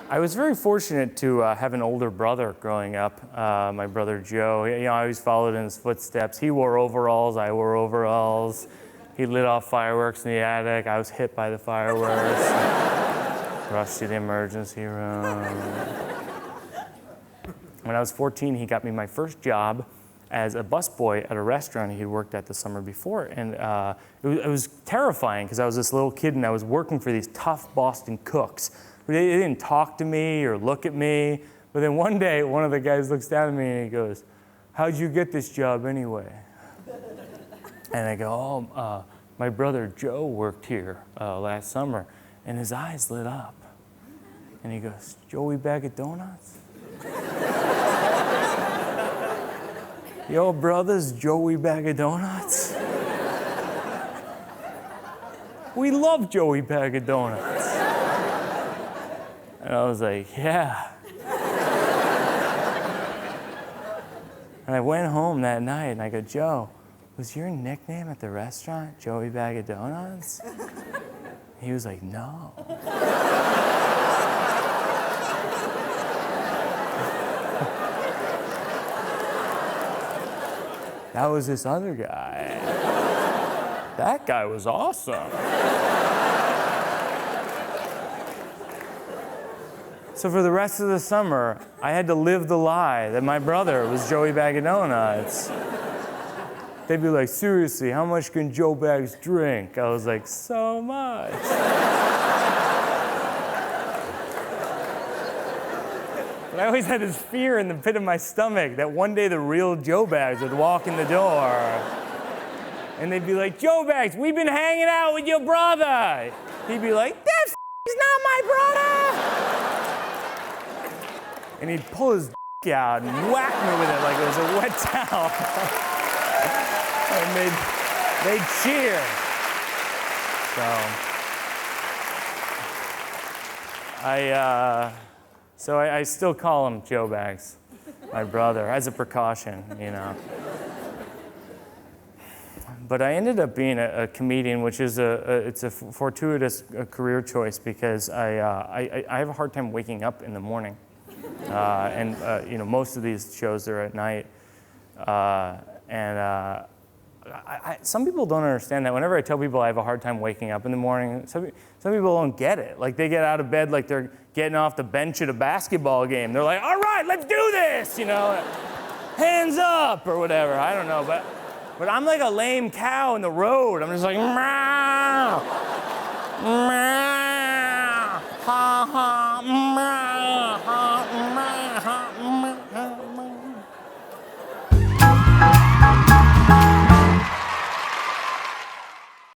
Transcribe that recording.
I was very fortunate to have an older brother growing up, my brother Joe. I always followed in his footsteps. He wore overalls, I wore overalls. He lit off fireworks in the attic. I was hit by the fireworks. Rushed to the emergency room. When I was 14, he got me my first job as a busboy at a restaurant he worked at the summer before. And it was terrifying because I was this little kid and I was working for these tough Boston cooks. They didn't talk to me or look at me. But then one day, one of the guys looks down at me and he goes, "How'd you get this job anyway?" And I go, "Oh, my brother Joe worked here last summer." And his eyes lit up. And he goes, "Joey Bag of Donuts?" "Yo, brother's Joey Bag of Donuts?" "We love Joey Bag of Donuts." And I was like, "Yeah." And I went home that night and I go, "Joe, was your nickname at the restaurant Joey Bag of Donuts?" He was like, "No." That was this other guy. That guy was awesome. So for the rest of the summer, I had to live the lie that my brother was Joey Bag of Donuts. They'd be like, "Seriously, how much can Joe Bags drink?" I was like, "So much." But I always had this fear in the pit of my stomach that one day the real Joe Bags would walk in the door and they'd be like, "Joe Bags, we've been hanging out with your brother." He'd be like, "That is not my brother." And he'd pull his out and whack me with it like it was a wet towel. And they'd cheer. So I still call him Joe Bags, my brother, as a precaution, But I ended up being a comedian, which is it's a fortuitous career choice because I have a hard time waking up in the morning, and most of these shows are at night, some people don't understand that. Whenever I tell people I have a hard time waking up in the morning, some people don't get it. Like they get out of bed like they're getting off the bench at a basketball game. They're like, "All right, let's do this," hands up or whatever. I don't know, but I'm like a lame cow in the road. I'm just like, "Meow, meow, ha ha, meow, ha, meow, ha, meow."